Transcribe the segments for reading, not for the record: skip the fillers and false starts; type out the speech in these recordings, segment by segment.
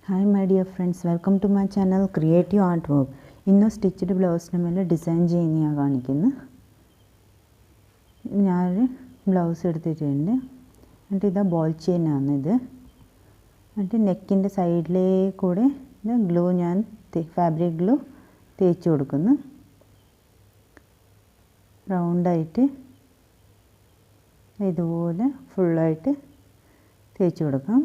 Hi my dear friends, welcome to my channel Creative Artwork. ഇന്ന് stitched ബ്ലൗസിന് മേലെ design ചെയ്യുന്നതാണ് കാണിക്കുന്നത്. ഞാൻ ബ്ലൗസ് എടുത്തിട്ടുണ്ട്. എന്നിട്ട് ഇതാ ബോൾ ചെയിൻ ആണ് ഇത്. എന്നിട്ട് നെക്കിൻ്റെ സൈഡിലേക്ക് കൂടെ ഇത് ഗ്ലൂ ഞാൻ ഫാബ്രിക് ഗ്ലൂ തേച്ച് കൊടുക്കുന്നു. റൗണ്ടായിട്ട് ഇതുപോലെ ഫുള്ളായിട്ട് തേച്ച് കൊടുക്കാം.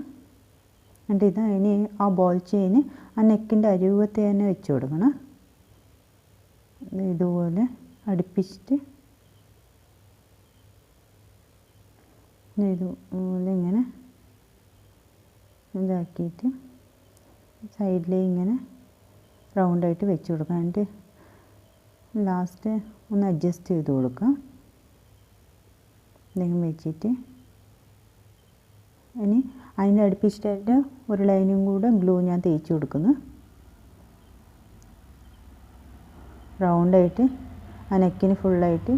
എന്നിട്ട് ഇതാ ഇനി ആ ബോൾ ചെയിൻ ആ നെക്കിൻ്റെ അരികത്തെ തന്നെ വെച്ച് കൊടുക്കണം. ഇതുപോലെ അടുപ്പിച്ചിട്ട് ഇതുപോലെ ഇങ്ങനെ ഇതാക്കിയിട്ട് സൈഡിലേക്ക് ഇങ്ങനെ റൗണ്ടായിട്ട് വെച്ച് കൊടുക്കാം. എന്നിട്ട് ലാസ്റ്റ് ഒന്ന് അഡ്ജസ്റ്റ് ചെയ്ത് കൊടുക്കാം. എന്തെങ്കിലും വെച്ചിട്ട് ഇനി അതിൻ്റെ അടുപ്പിച്ചിട്ട് ഒരു ലൈനും കൂടെ ഗ്ലൂ ഞാൻ തേച്ച് കൊടുക്കുന്നു. റൗണ്ടായിട്ട് ആ നെക്കിന് ഫുള്ളായിട്ട്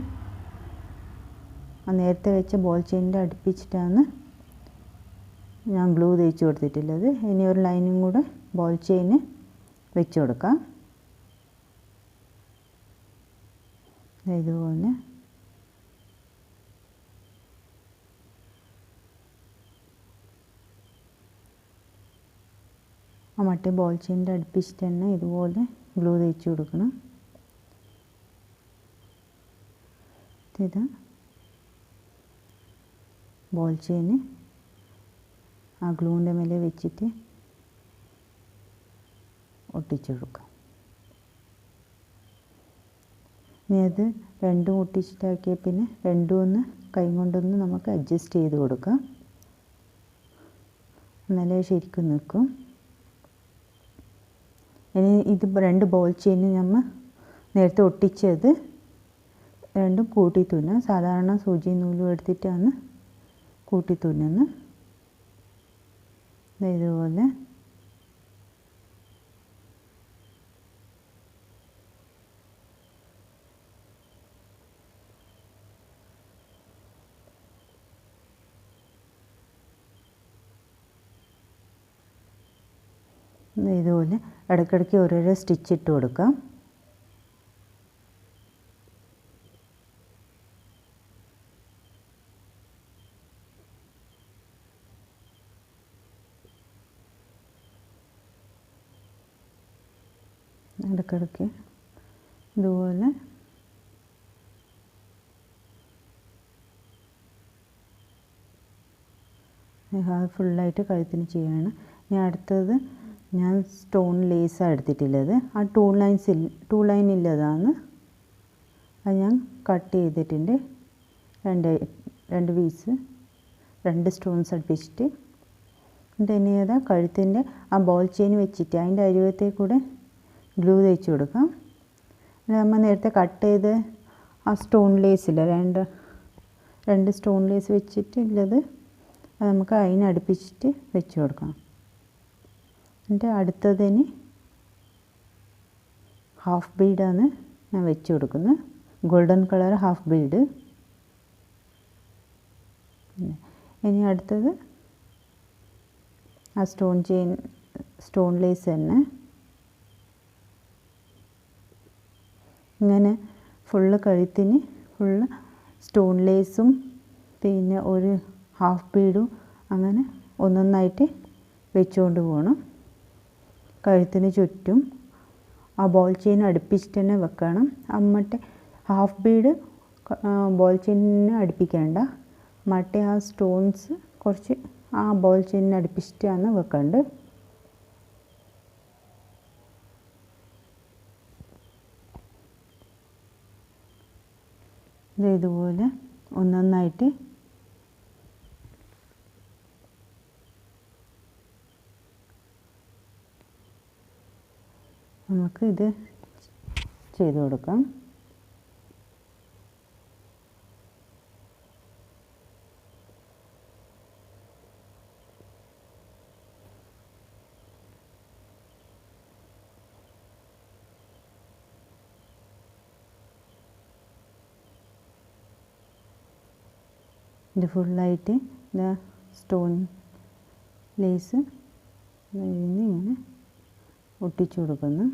ആ നേരത്തെ വെച്ച ബോൾ ചെയിനിൻ്റെ അടുപ്പിച്ചിട്ടാണ് ഞാൻ ഗ്ലൂ തേച്ച് കൊടുത്തിട്ടുള്ളത്. ഇനി ഒരു ലൈനും കൂടെ ബോൾ ചെയിന് വെച്ച് കൊടുക്കാം. ഇതുപോലെ ആ മറ്റേ ബോൾ ചെയിനിൻ്റെ അടുപ്പിച്ചിട്ട് തന്നെ ഇതുപോലെ ഗ്ലൂ തേച്ച് കൊടുക്കണം. ഇത് ബോൾ ചെയിന് ആ ഗ്ലൂവിൻ്റെ മേലെ വെച്ചിട്ട് ഒട്ടിച്ചു കൊടുക്കാം. ഇനി അത് രണ്ടും ഒട്ടിച്ചിട്ടാക്കിയ പിന്നെ രണ്ടും ഒന്ന് കൈ കൊണ്ടൊന്ന് നമുക്ക് അഡ്ജസ്റ്റ് ചെയ്ത് കൊടുക്കാം. എന്നാലേ ശരിക്കും നിൽക്കും. ഇനി ഇത് രണ്ട് ബോൾ ചെയിൻ നമ്മൾ നേരത്തെ ഒട്ടിച്ചത് രണ്ടും കൂട്ടി തുന്നാം. സാധാരണ സൂചി നൂലും എടുത്തിട്ടാണ് കൂട്ടി തുന്നുന്നത്. ഇതുപോലെ ഇതുപോലെ ഇടയ്ക്കിടയ്ക്ക് ഓരോരോ സ്റ്റിച്ച് ഇട്ട് കൊടുക്കാം. ഇടയ്ക്കിടയ്ക്ക് ഇതുപോലെ ഫുള്ളായിട്ട് കഴുത്തിന് ഞാൻ അടുത്തത് ഞാൻ സ്റ്റോൺ ലേസാണ് എടുത്തിട്ടുള്ളത്. ആ ടൂ ലൈൻ ഇല്ലതാണ്. അത് ഞാൻ കട്ട് ചെയ്തിട്ടുണ്ട്. രണ്ട് പീസ് രണ്ട് സ്റ്റോൺസ് അടുപ്പിച്ചിട്ട്. എന്നിട്ട് ഇനി അതാ കഴുത്തിൻ്റെ ആ ബോൾ ചെയിൻ വെച്ചിട്ട് അതിൻ്റെ അരികത്തേക്ക് കൂടെ ഗ്ലൂ തേച്ച് കൊടുക്കാം. നമ്മൾ നേരത്തെ കട്ട് ചെയ്ത് ആ സ്റ്റോൺ ലേസില്ല രണ്ട് സ്റ്റോൺ ലേസ് വെച്ചിട്ടുള്ളത് അത് നമുക്ക് അതിനടുപ്പിച്ചിട്ട് വെച്ച് കൊടുക്കാം. എന്നിട്ട് അടുത്തതിന് ഹാഫ് ബീഡാണ് ഞാൻ വെച്ച് കൊടുക്കുന്നത്. Golden colour half bead. ഇനി അടുത്തത് ആ സ്റ്റോൺ ലേസ് തന്നെ ഇങ്ങനെ ഫുള്ള് കഴുത്തിന് ഫുള്ള് സ്റ്റോൺ ലേസും പിന്നെ ഒരു ഹാഫ് ബീഡും അങ്ങനെ ഒന്നൊന്നായിട്ട് വെച്ചുകൊണ്ട് പോകണം. കഴുത്തിന് ചുറ്റും ആ ബോൾ ചെയിൻ അടുപ്പിച്ചിട്ട് തന്നെ വെക്കണം. മറ്റേ ഹാഫ് ബീഡ് ബോൾ ചെയിനിനെ അടുപ്പിക്കേണ്ട. മറ്റേ ആ സ്റ്റോൺസ് കുറച്ച് ആ ബോൾ ചെയിനിനെ അടുപ്പിച്ചിട്ടാണ് വെക്കേണ്ടത്. ഇതുപോലെ ഒന്നൊന്നായിട്ട് നമുക്ക് ഇത് ചെയ്ത് കൊടുക്കാം. ഇത് ഫുള്ളായിട്ട് സ്റ്റോൺ ലേസ് ഇങ്ങനെ ഒട്ടിച്ചു കൊടുക്കുന്നു.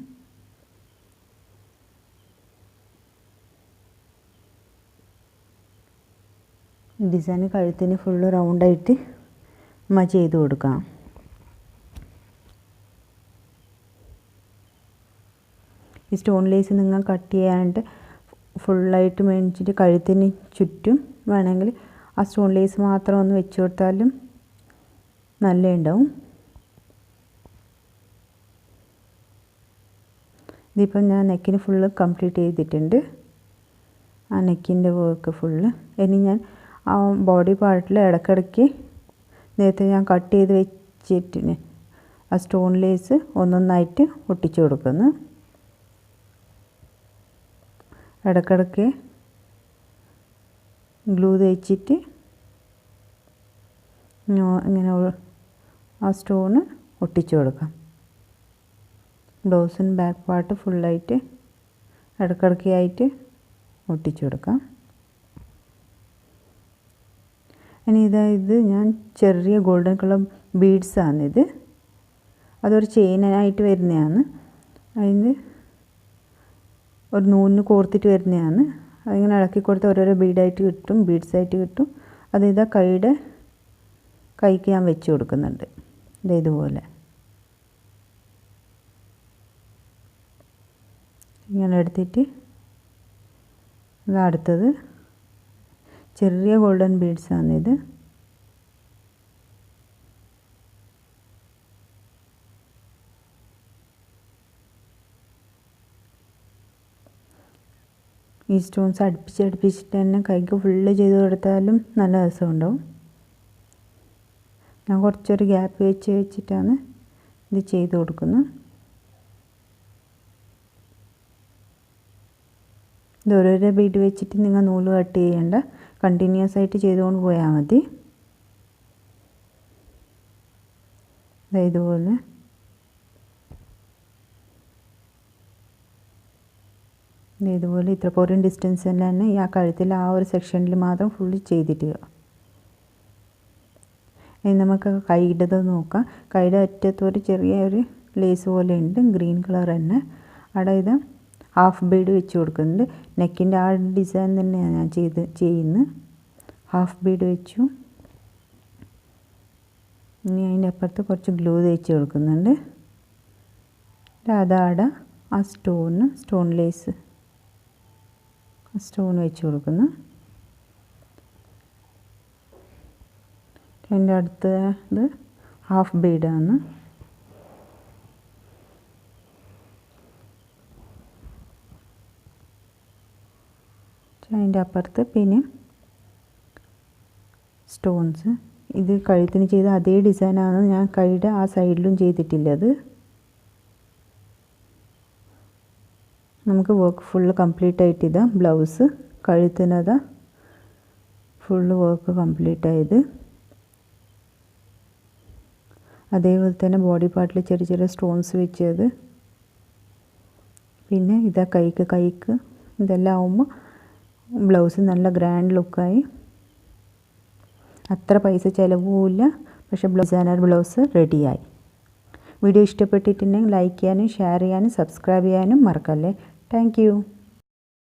ഡിസൈൻ കഴുത്തിന് ഫുള്ള് റൗണ്ടായിട്ട് ചെയ്ത് കൊടുക്കാം. ഈ സ്റ്റോൺ ലേസ് നിങ്ങൾ കട്ട് ചെയ്യാണ്ട് ഫുള്ളായിട്ട് മേടിച്ചിട്ട് കഴുത്തിന് ചുറ്റും വേണമെങ്കിൽ ആ സ്റ്റോൺ ലേസ് മാത്രം ഒന്ന് വെച്ച് കൊടുത്താലും നല്ല ഉണ്ടാവും. ഇതിപ്പം ഞാൻ നെക്കിന് ഫുള്ള് കംപ്ലീറ്റ് ചെയ്തിട്ടുണ്ട്. ആ നെക്കിൻ്റെ വർക്ക് ഫുള്ള്. ഇനി ഞാൻ ആ ബോഡി പാർട്ടിൽ ഇടയ്ക്കിടയ്ക്ക് നേരത്തെ ഞാൻ കട്ട് ചെയ്ത് വെച്ചിട്ട് ആ സ്റ്റോൺ ലേസ് ഒന്നൊന്നായിട്ട് ഒട്ടിച്ചു കൊടുക്കുന്നു. ഇടയ്ക്കിടയ്ക്ക് ഗ്ലൂ തേച്ചിട്ട് ഇങ്ങനെ ആ സ്റ്റോണ് ഒട്ടിച്ചു കൊടുക്കാം. ബ്ലൗസിന് ബാക്ക് പാർട്ട് ഫുള്ളായിട്ട് ഇടയ്ക്കിടയ്ക്കായിട്ട് ഒട്ടിച്ചു കൊടുക്കാം. ഇനി ഇത് ഞാൻ ചെറിയ ഗോൾഡൻ കളർ ബീഡ്സാണിത്. അതൊരു ചെയിനായിട്ട് വരുന്നതാണ്. അതിന് ഒരു നൂലിന് കോർത്തിട്ട് വരുന്നതാണ്. അതിങ്ങനെ ഇളക്കി കൊടുത്ത് ഓരോരോ ബീഡായിട്ട് കിട്ടും, ബീഡ്സായിട്ട് കിട്ടും. അത് കൈക്ക് ഞാൻ വെച്ച് കൊടുക്കുന്നുണ്ട്. ഇതുപോലെ ഇങ്ങനെ എടുത്തിട്ട് അടുത്തത് ചെറിയ ഗോൾഡൻ ബീഡ്സാണിത്. ഈ സ്റ്റോൺസ് അടുപ്പിച്ചിട്ട് തന്നെ കൈക്ക് ഫുള്ള് ചെയ്ത് കൊടുത്താലും നല്ല രസമുണ്ടാവും. ഞാൻ കുറച്ചൊരു ഗ്യാപ്പ് വെച്ചിട്ടാണ് ഇത് ചെയ്ത് കൊടുക്കുന്നത്. ഇത് ഓരോരോ ബീഡ് വെച്ചിട്ട് നിങ്ങൾ നൂല് കട്ട് ചെയ്യേണ്ട, കണ്ടിന്യൂസ് ആയിട്ട് ചെയ്തുകൊണ്ട് പോയാൽ മതി. ഇതുപോലെ ഇത്ര പോരും ഡിസ്റ്റൻസിൽ തന്നെ ഈ ആ കഴുത്തിൽ ആ ഒരു സെക്ഷനിൽ മാത്രം ഫുള്ള് ചെയ്തിട്ട്. ഇനി നമുക്ക് കൈയിടത് നോക്കാം. കൈയുടെ അറ്റത്തൊരു ചെറിയൊരു ലേസ് പോലെ ഉണ്ട്, ഗ്രീൻ കളർ തന്നെ. അവിടെ ഇത് ഹാഫ് ബീഡ് വെച്ച് കൊടുക്കുന്നുണ്ട്. നെക്കിൻ്റെ ആ ഡിസൈൻ തന്നെയാണ് ഞാൻ ചെയ്യുന്നത്. ഹാഫ് ബീഡ് വെച്ചു. ഇനി അതിൻ്റെ അപ്പുറത്ത് കുറച്ച് ഗ്ലൂ തേച്ച് കൊടുക്കുന്നുണ്ട്. അതാടെ ആ സ്റ്റോൺ ലേസ് സ്റ്റോൺ വെച്ച് കൊടുക്കുന്നു. അതിൻ്റെ അടുത്തത് ഹാഫ് ബീഡാണ്. അതിൻ്റെ അപ്പുറത്ത് പിന്നെ സ്റ്റോൺസ്. ഇത് കഴുത്തിന് ചെയ്ത അതേ ഡിസൈനാണ് ഞാൻ കൈയുടെ ആ സൈഡിലും ചെയ്തിട്ടുള്ളത്. നമുക്ക് വർക്ക് ഫുള്ള് കംപ്ലീറ്റ് ആയിട്ട് ഇതാ ബ്ലൗസ് കഴുത്തിനതാ ഫുള്ള് വർക്ക് കംപ്ലീറ്റ് ആയത്. അതേപോലെ തന്നെ ബോഡി പാർട്ടിൽ ചെറിയ ചെറിയ സ്റ്റോൺസ് വെച്ചത്. പിന്നെ ഇതാ കൈക്ക് ഇതെല്ലാം ആവുമ്പോൾ ബ്ലൗസ് നല്ല ഗ്രാൻഡ് ലുക്കായി. അത്ര പൈസ ചിലവുമില്ല, പക്ഷേ ഡിസൈനർ ബ്ലൗസ് റെഡിയായി. വീഡിയോ ഇഷ്ടപ്പെട്ടിട്ടുണ്ടെങ്കിൽ ലൈക്ക് ചെയ്യാനും ഷെയർ ചെയ്യാനും സബ്സ്ക്രൈബ് ചെയ്യാനും മറക്കല്ലേ. Thank you.